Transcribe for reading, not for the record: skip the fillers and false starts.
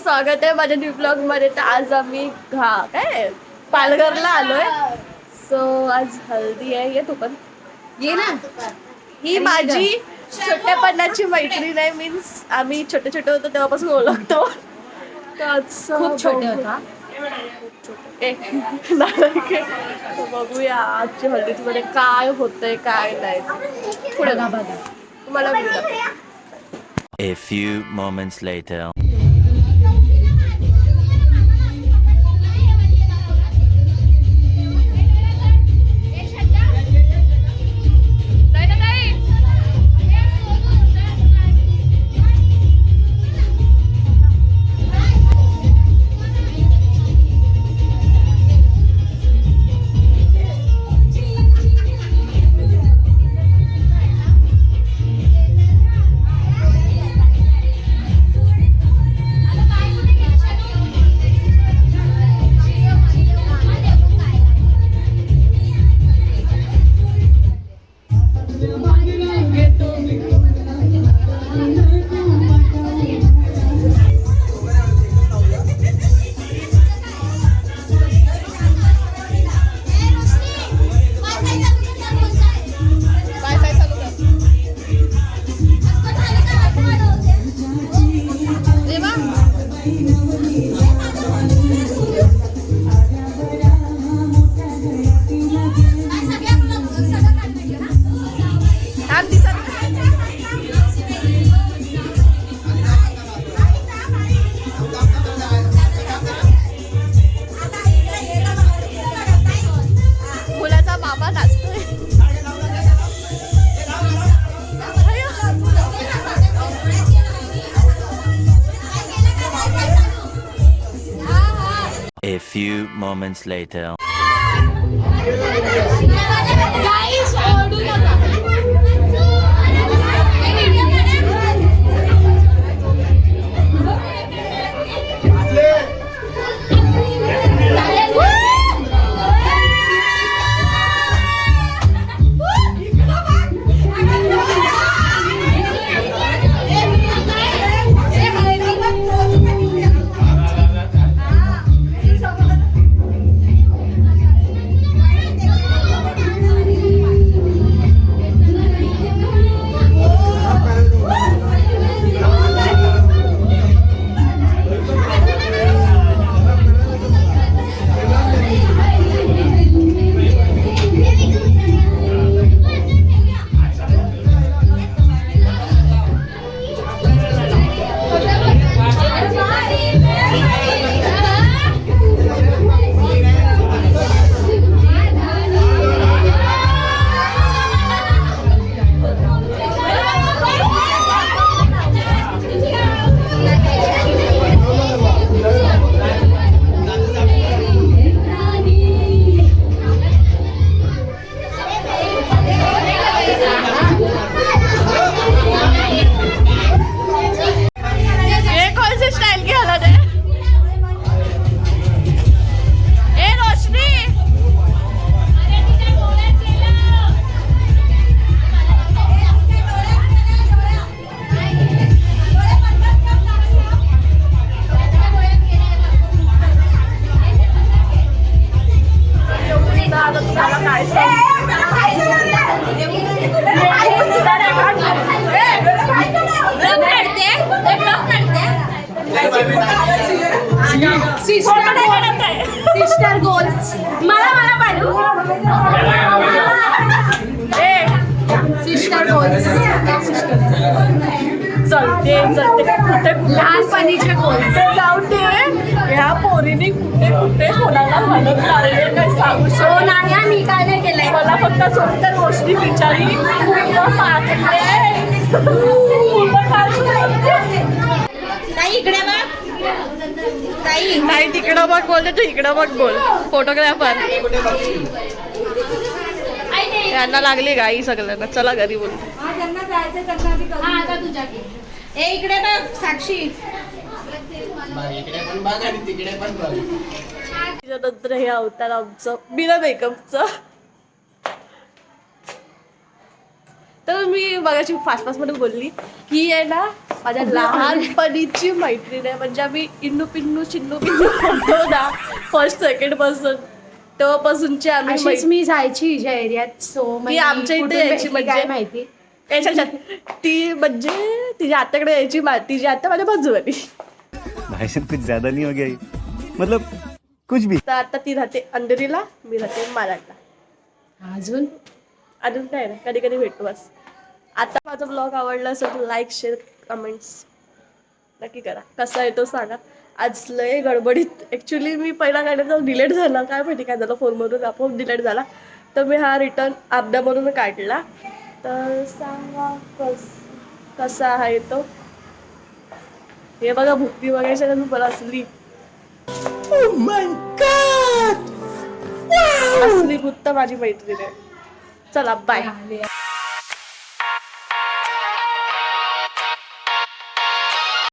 स्वागत आहे माझ्या न्यू ब्लॉग मध्ये. तर आज आम्ही काय पालघरला आलोय. सो आज हल्दी आहे. ये तू पण ये ना. ही माझी छोट्यापणाची मैत्रीण आहे. मीन्स आम्ही छोटे छोटे होतो तेव्हापासून ओळखतो. खूप छोटे होता. बघूया आजच्या हल्दीत मध्ये काय होतंय काय नाही. पुढे बघा तुम्हाला A few moments later. A few moments later. Guys, ओरडू नका. सिस्टर गोल्स मला पाडू सिस्टर गोल्स चलते कुठे लहानपणीचे गोल्स जाऊ दे. ह्या पोरीने कुठे कोणाला म्हणत लागले काय सांगू शकतो नाही. मी काय नाही केलंय. मला फक्त सोडतं रोशनी बिचारी इकडे बघ नाही तिकडं बघ बोलते तू इकडं बघ बोल. फोटोग्राफर यांना लागली गाई सगळ्यांना. चला घरी बोल. इकडे बघ साक्षी. त्याच्यानंतर हे अवतार आमचं बिना मेकअपचं. तर मी बघायची फास्ट मध्ये बोलली ही आहे ना माझ्या लहानपणीची मैत्रीण आहे. म्हणजे आम्ही इन्नू पिन्नू चिन्नू पिन्नू होतो ना फर्स्ट सेकंड पासून, तेव्हापासूनची आम्ही अशीच मी जायची हिच्या एरियात. सो ती आमच्या इथे यायची काय म्हणजे माहिती. ती म्हणजे तिच्या आत्याकडे यायची, तिची आत्या माझ्या बाजूवाली. भाई साहब कुछ ज्यादा नहीं हो गया ये? मतलब कुछ भी. तर आता ती राहते अंधेरीला, मी राहते मालाडला. अजून अजून काय ना, कधी कधी भेटतो बस. आता माझा ब्लॉग आवडला असेल तर लाईक शेअर कमेंट्स नक्की करा. कसा आहे तो सांगा. आज लय गडबडीत ॲक्च्युली मी पहिला काढायचा डिलेट झाला, काय माहिती काय झालं, फोनमधून आपोआप डिलेट झाला. तर मी हा रिटर्न आपद्यामधून काढला. तर सांगा कसा आहे तो. हे बघा भुकटी बघायची का मला असली असली भूत तर माझी मैत्रीण आहे. चला बाय.